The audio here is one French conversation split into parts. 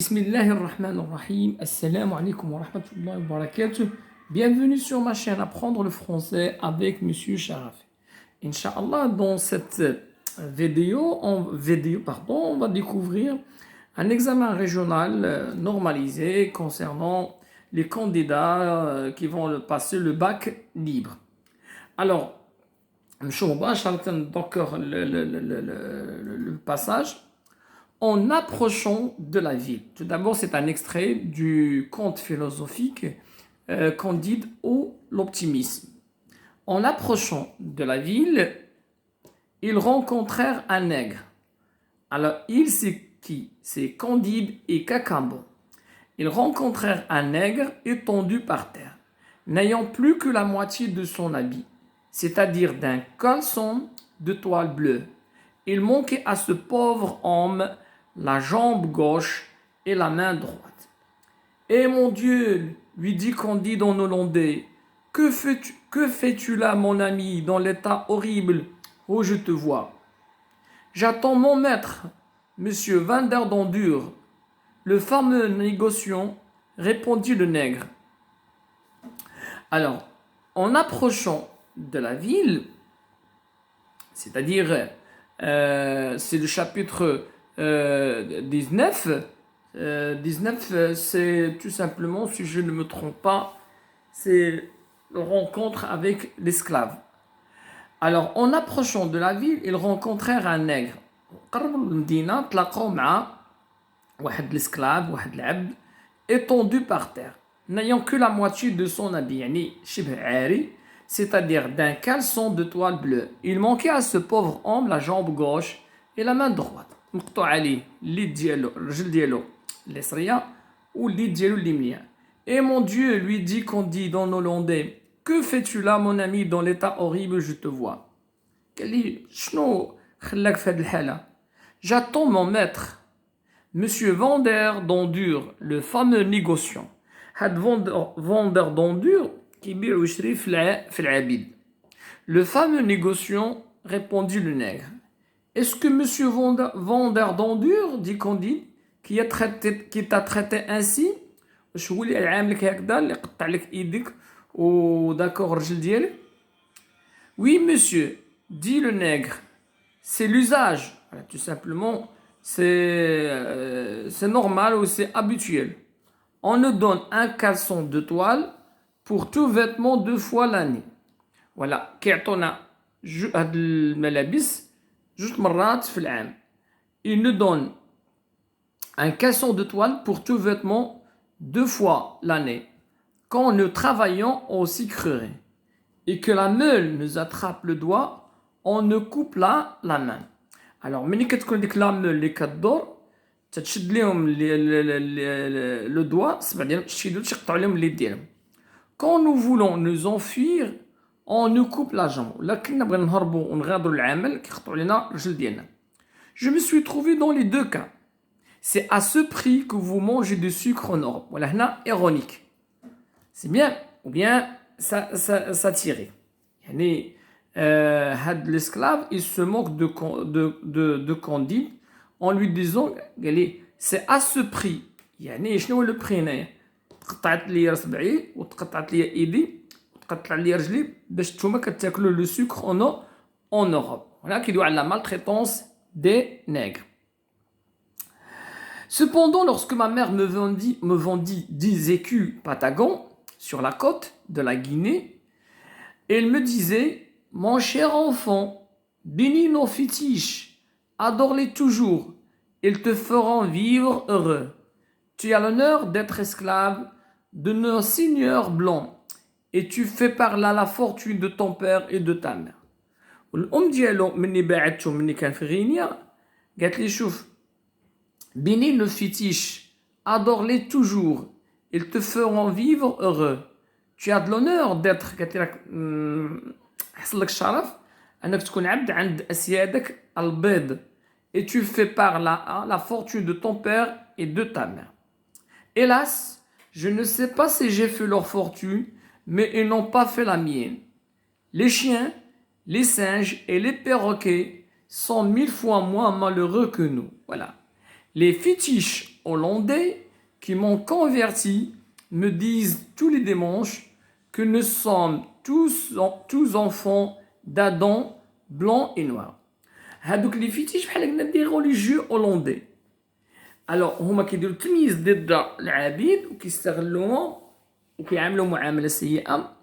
Bismillahirrahmanirrahim. Assalamu alaikum wa rahmatullahi wa barakatuh. Bienvenue sur ma chaîne Apprendre le français avec Monsieur Sharaf. Inch'Allah, dans cette on va découvrir un examen régional normalisé concernant les candidats qui vont passer le bac libre. Alors, donc le passage. En approchant de la ville. Tout d'abord, c'est un extrait du conte philosophique Candide ou l'optimisme. En approchant de la ville, ils rencontrèrent un nègre. Alors, c'est qui? C'est Candide et Cacambo. Ils rencontrèrent un nègre étendu par terre, n'ayant plus que la moitié de son habit, c'est-à-dire d'un caleçon de toile bleue. Il manquait à ce pauvre homme la jambe gauche et la main droite. « Eh mon Dieu, lui dit Candide en hollandais, que fais-tu là, mon ami, dans l'état horrible où je te vois? J'attends mon maître, monsieur Van der Dendur, le fameux négociant, répondit le nègre. Alors, en approchant de la ville, c'est-à-dire, c'est le chapitre 19. 19, c'est tout simplement, si je ne me trompe pas, c'est la rencontre avec l'esclave. Alors, en approchant de la ville, ils rencontrèrent un nègre. L'esclave, étendu par terre, n'ayant que la moitié de son habit, c'est-à-dire d'un caleçon de toile bleue. Il manquait à ce pauvre homme la jambe gauche et la main droite. مقطوع عليه اليد ديالو الرجل ديالو اليسريه واليد ديالو اليمنيه. Et mon Dieu, lui dit Candide en hollandais, que fais-tu là, mon ami, dans l'état horrible je te vois? قال لي شنو خلاك في هذه الحاله؟ J'attends mon maître, monsieur Van der Dendur, le fameux négociant. هاد Van der Dendur كيبيع ويشري في العبيد. Le fameux négociant, répondit le nègre. Est-ce que monsieur Van der Dendur, dit Candide, qui t'a traité ainsi? شو اللي عامل لك هكذا اللي قطع لك ايدك وداكور الرجل ديالك؟ Oui monsieur, dit le nègre, c'est l'usage. Voilà, tout simplement, c'est normal ou c'est habituel. On nous donne un caleçon de toile pour tout vêtement 2 fois l'année. Voilà, كيعطونا هاد الملابس 2 مرات في العام. Il nous donne un caleçon de toile pour tout vêtement 2 fois l'année. Quand nous travaillons aux sucreries et que la meule nous attrape le doigt, on nous coupe la main. Alors, ملي كتكون ديك لا meule اللي كدور تتشد لهم le doigt الصبع ديالهم تشدو تقطعوا لهم اليد ديالهم. Quand nous voulons nous enfuir, on nous coupe la jambe. Là كنا بغينا نهربوا ونغادروا العمل كيقطعوا لنا الرجل ديالنا. Je me suis trouvé dans les 2 cas. C'est à ce prix que vous mangez du sucre en Europe. Voilà, هنا ironique. C'est bien ou bien satirique. يعني هاد l'esclave, il se moque de Candide en lui disant c'est à ce prix. يعني شنو هو لو بري هنايا؟ تقطعت لي رصبعي وتقطعت لي ايدي وتقطع لي رجلي باش نتوما كتاكلوا لو سكر en Europe. Voilà qui doit à la maltraitance des nègres. Cependant, lorsque ma mère me vendit 10 écus patagons sur la côte de la Guinée, elle me disait, mon cher enfant, bénis nos fétiches, adore-les toujours, ils te feront vivre heureux. Tu as l'honneur d'être esclave de nos seigneurs blancs, et tu fais par là la fortune de ton père et de ta mère. والأم ديالو مني باعتهم مني كان في غينيا قالت لي شوف bénis nos fétiches, adore-les toujours, ils te feront vivre heureux. Tu as de l'honneur d'être قالت لك حصل لك الشرف انك تكون عبد عند اسيادك البيض. Et tu fais par là la fortune de ton père et de ta mère. Hélas, je ne sais pas si j'ai fait leur fortune, mais ils n'ont pas fait la mienne. Les chiens, les singes et les perroquets sont 1000 fois moins malheureux que nous. Voilà. Les fétiches hollandais qui m'ont converti me disent tous les dimanches que nous sommes tous enfants d'Adam, blanc et noir. هادوك اللي فيتيش بحال قلنا دي religieux hollandais. Alors هما كيديروا تمييز ضد العبيد وكيستغلوهم وكيعاملوا معامله سيئه،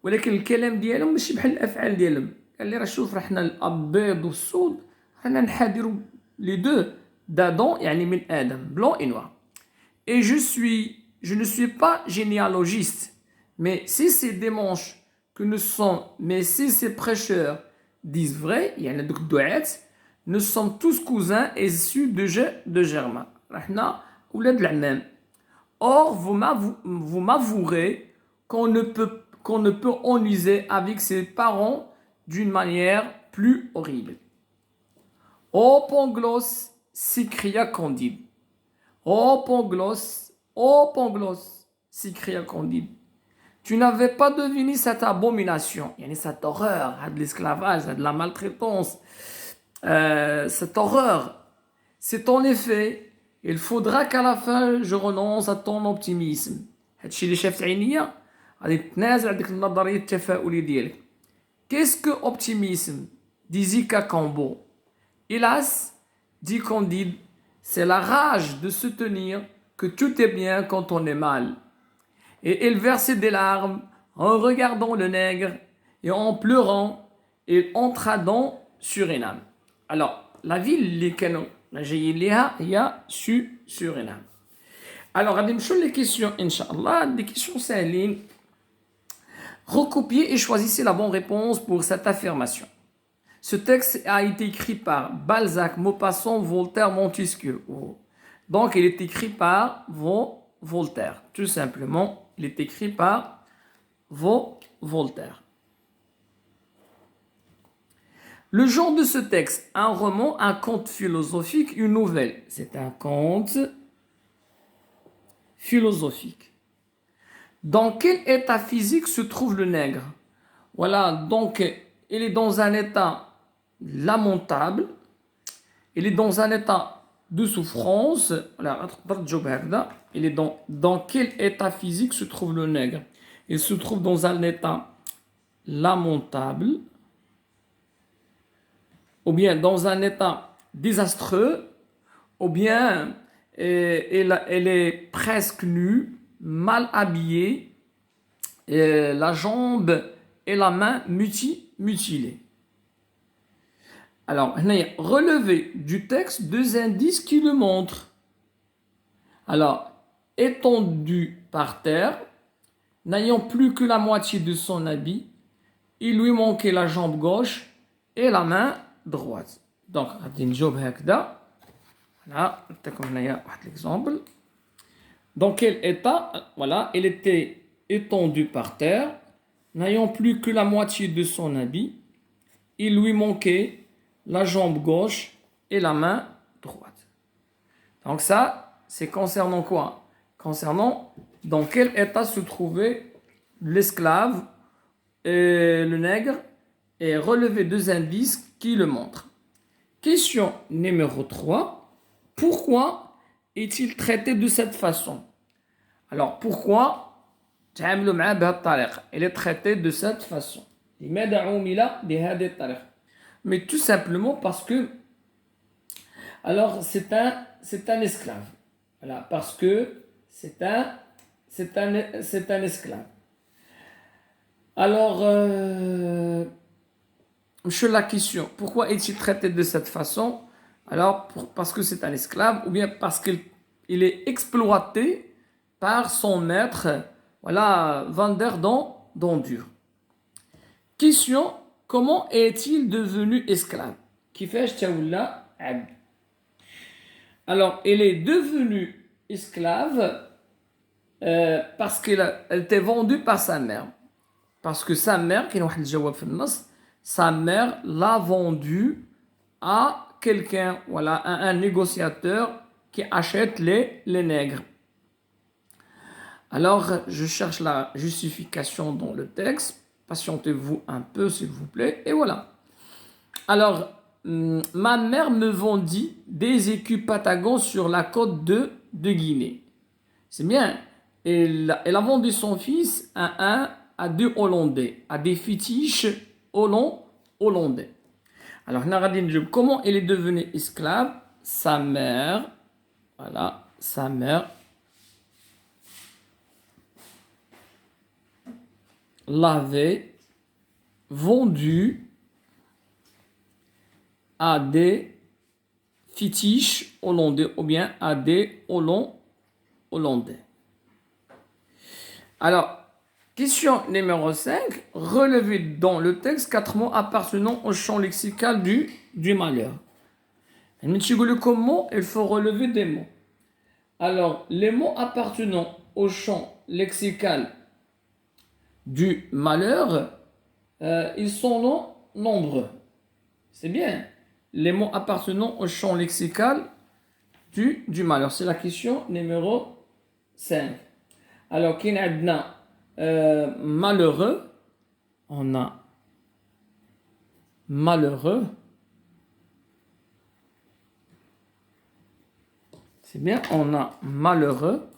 ولكن الكلام ديالهم ماشي بحال الافعال ديالهم. قال لي راه شوف راه حنا الابيض والسود حنا نحادروا لي دو d'Adam يعني من آدم blanc et noir. Et je ne suis pas généalogiste, mais si ces dimanches que nous sommes, mais si ces prêcheurs disent vrai, يعني دوك الدعاة nous sommes tous cousins issus de Germain. رحنا ولاد العمام. Or vous m'avouerez qu'on ne peut ennuyer avec ses parents d'une manière plus horrible. Oh Pangloss, s'écria Candide. Oh Pangloss, s'écria Candide. Tu n'avais pas deviné cette abomination, cette horreur de l'esclavage, de la maltraitance, cette horreur. C'est en effet, il faudra qu'à la fin je renonce à ton optimisme. هادشي اللي شافت عينيا غادي تنازل على ديك النظريه التفاؤليه ديالك. Qu'est-ce que optimisme? Disait Cacambo. Hélas, dit Candide, c'est la rage de se tenir que tout est bien quand on est mal. Et il versait des larmes en regardant le nègre et en pleurant et en tradant Suriname. Alors, la ville اللي كانوا جايين ليها هي Suriname. Alors, غادي نمشيو les questions, Inch'Allah, des questions ساهلين. Recopiez et choisissez la bonne réponse pour cette affirmation. Ce texte a été écrit par Balzac, Maupassant, Voltaire, Montesquieu. Donc, il est écrit par Voltaire. Tout simplement, il est écrit par Voltaire. Le genre de ce texte, un roman, un conte philosophique, une nouvelle. C'est un conte philosophique. Dans quel état physique se trouve le nègre? Voilà, donc il est dans un état lamentable, il est dans un état de souffrance. Voilà, il est dans quel état physique se trouve le nègre? Il se trouve dans un état lamentable, ou bien dans un état désastreux, ou bien elle est presque nue, mal habillée, et la jambe et la main mutilées. Alors, relevez du texte deux indices qui le montrent. Alors, étendu par terre, n'ayant plus que la moitié de son habit, il lui manquait la jambe gauche et la main droite. Donc, voilà, l'exemple. Dans quel état? Voilà, il était étendu par terre, n'ayant plus que la moitié de son habit, il lui manquait la jambe gauche et la main droite. Donc ça, c'est concernant quoi? Concernant dans quel état se trouvait l'esclave et le nègre, et relever deux indices qui le montrent. Question numéro 3. Pourquoi est-il traité de cette façon? Alors, pourquoi il est traité de cette façon? Mais tout simplement parce que, alors, c'est un esclave. Voilà, parce que c'est un esclave. Alors, la question, pourquoi est-il traité de cette façon? Alors, parce que c'est un esclave, ou bien parce qu'il est exploité par son maître, voilà, vendeur d'ordures. Question, comment est-il devenu esclave? Alors, il est devenu esclave parce qu'elle était vendue par sa mère. Parce que sa mère, sa mère l'a vendu à quelqu'un, voilà, à un négociateur qui achète les nègres. Alors, je cherche la justification dans le texte. Patientez-vous un peu, s'il vous plaît. Et voilà. Alors, ma mère me vendit des écus patagons sur la côte de de Guinée. C'est bien. Elle a vendu son fils à deux Hollandais, à des fétiches hollandais. Alors, Naradine, comment elle est devenue esclave? Sa mère, voilà, sa mère l'avait vendu à des fétiches hollandais ou bien à des hollandais. Alors, question numéro 5. Relevez dans le texte 4 mots appartenant au champ lexical du malheur. Comment il faut relever des mots. Alors, les mots appartenant au champ lexical du malheur, ils sont nombreux. C'est bien. Les mots appartenant au champ lexical du malheur. C'est la question numéro 5. Alors, qui n'a malheureux, on a malheureux. C'est bien, on a malheureux.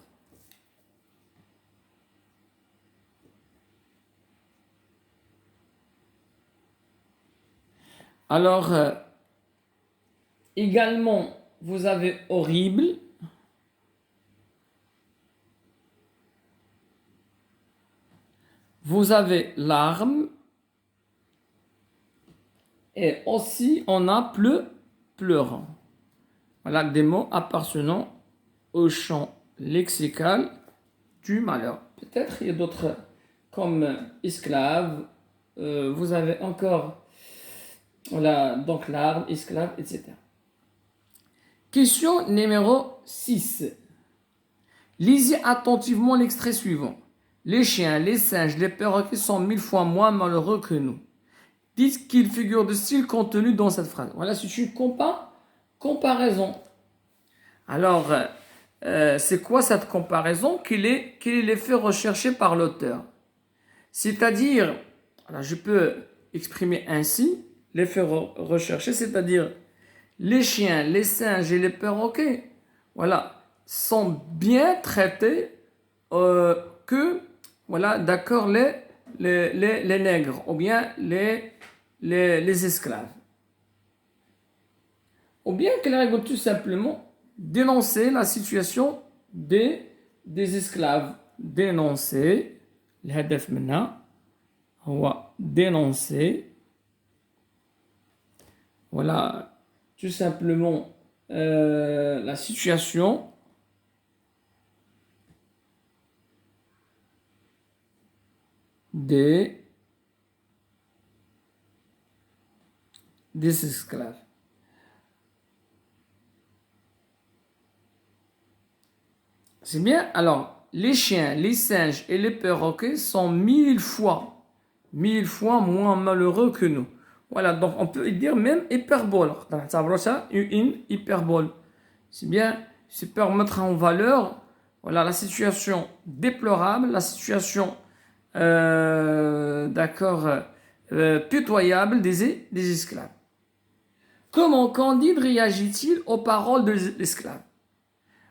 Alors, également, vous avez horrible. Vous avez larme. Et aussi, on a pleurant. Voilà des mots appartenant au champ lexical du malheur. Peut-être il y a d'autres comme esclave. Vous avez encore, voilà, donc larme, esclave, etc. Question numéro 6. Lisez attentivement l'extrait suivant. Les chiens, les singes, les perroquets sont 1000 fois moins malheureux que nous. Dites qu'il figure de style contenu dans cette phrase. Voilà, c'est une comparaison. Alors, c'est quoi cette comparaison? Quel est l'effet recherché par l'auteur? C'est-à-dire, alors je peux exprimer ainsi l'effet recherché, c'est-à-dire les chiens, les singes et les perroquets, voilà, sont bien traités que, voilà, d'accord, les nègres ou bien les esclaves. Ou bien qu'elle règle tout simplement dénoncer la situation des esclaves. Dénoncer, الهدف منها هو dénoncer, voilà, tout simplement la situation des esclaves. C'est bien. Alors, les chiens, les singes et les perroquets sont 1000 fois moins malheureux que nous. Voilà, donc on peut dire même hyperbole. Une hyperbole. C'est bien, c'est pour mettre en valeur, voilà, la situation déplorable, la situation, pitoyable des esclaves. Comment Candide réagit-il aux paroles de l'esclave?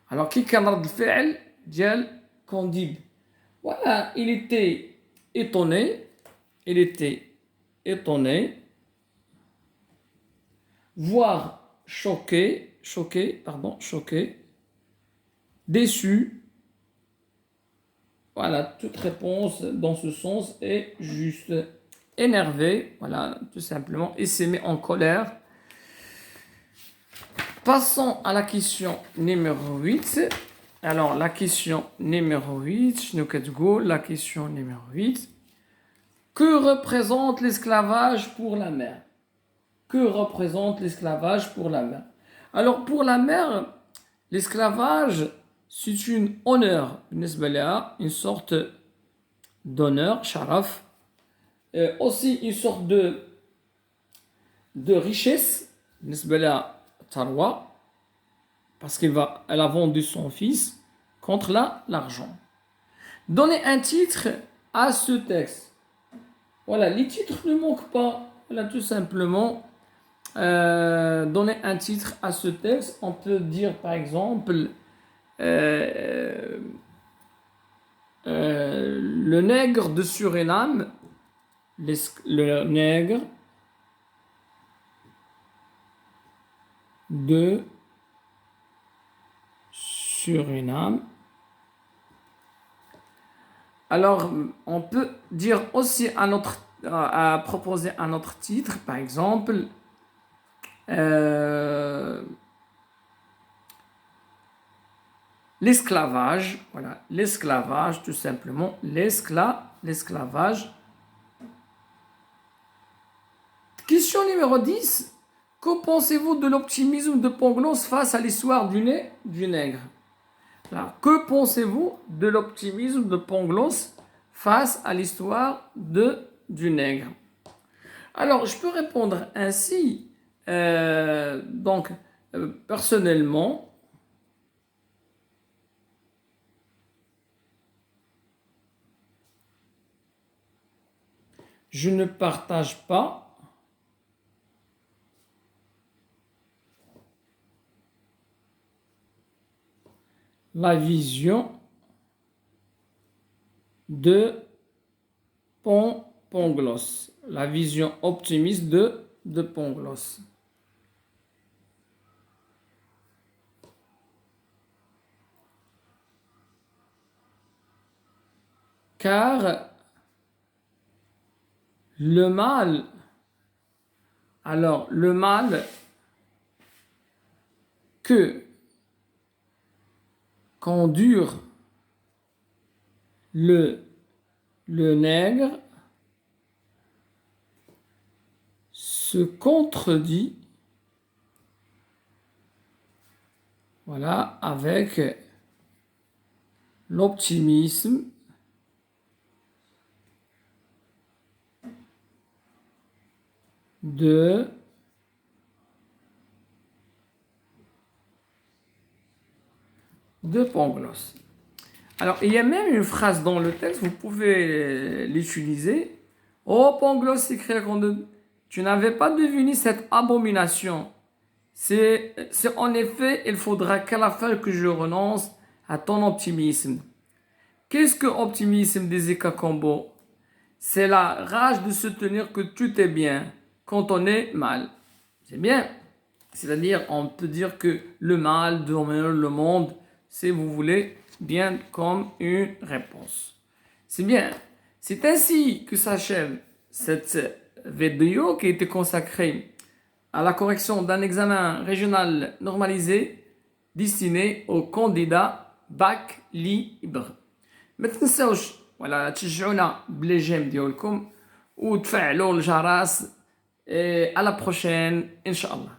Alors, qui كان رد الفعل ديال Candide? Voilà, il était étonné, voire choqué, déçu. Voilà, toute réponse dans ce sens est juste. Énervé, voilà, tout simplement, et s'est mis en colère. Passons à la question numéro 8. Alors, la question numéro 8, la question numéro 8. Que représente l'esclavage pour la mère? Que représente l'esclavage pour la mère? Alors, pour la mère, l'esclavage, c'est une honneur, une sorte d'honneur, sharaf, aussi une sorte de richesse, Tarwa, parce qu'elle a vendu son fils contre l'argent. Donnez un titre à ce texte. Voilà, les titres ne manquent pas. Voilà, tout simplement, donner un titre à ce texte. On peut dire par exemple euh, le nègre de Suriname, le nègre de Suriname. Alors, on peut dire aussi à proposer un autre titre, par exemple, l'esclavage. Voilà, l'esclavage, tout simplement, l'esclavage. Question numéro 10. Que pensez-vous de l'optimisme de Pangloss face à l'histoire du nègre? Alors, que pensez-vous de l'optimisme de Pangloss face à l'histoire du nègre? Alors, je peux répondre ainsi. Personnellement, je ne partage pas la vision de Pangloss, la vision optimiste de Pangloss. Car le mal que qu'endure le nègre se contredit, voilà, avec l'optimisme de Pangloss. Alors, il y a même une phrase dans le texte, vous pouvez l'utiliser. Oh, Pangloss, s'écria Grandon, tu n'avais pas deviné cette abomination. C'est en effet, il faudra qu'à la fin que je renonce à ton optimisme. Qu'est-ce que optimisme, disait Kakambo? C'est la rage de se tenir que tout est bien quand on est mal. C'est bien. C'est-à-dire, on peut dire que le mal domine le monde, si vous voulez, bien comme une réponse. C'est bien. C'est ainsi que s'achève cette vidéo qui était consacrée à la correction d'un examen régional normalisé destiné aux candidats bac libre. ما تنساوش ولا تشجعونا بلي جيم ديالكم وتفعلوا الجرس. À la prochaine, Inch'Allah.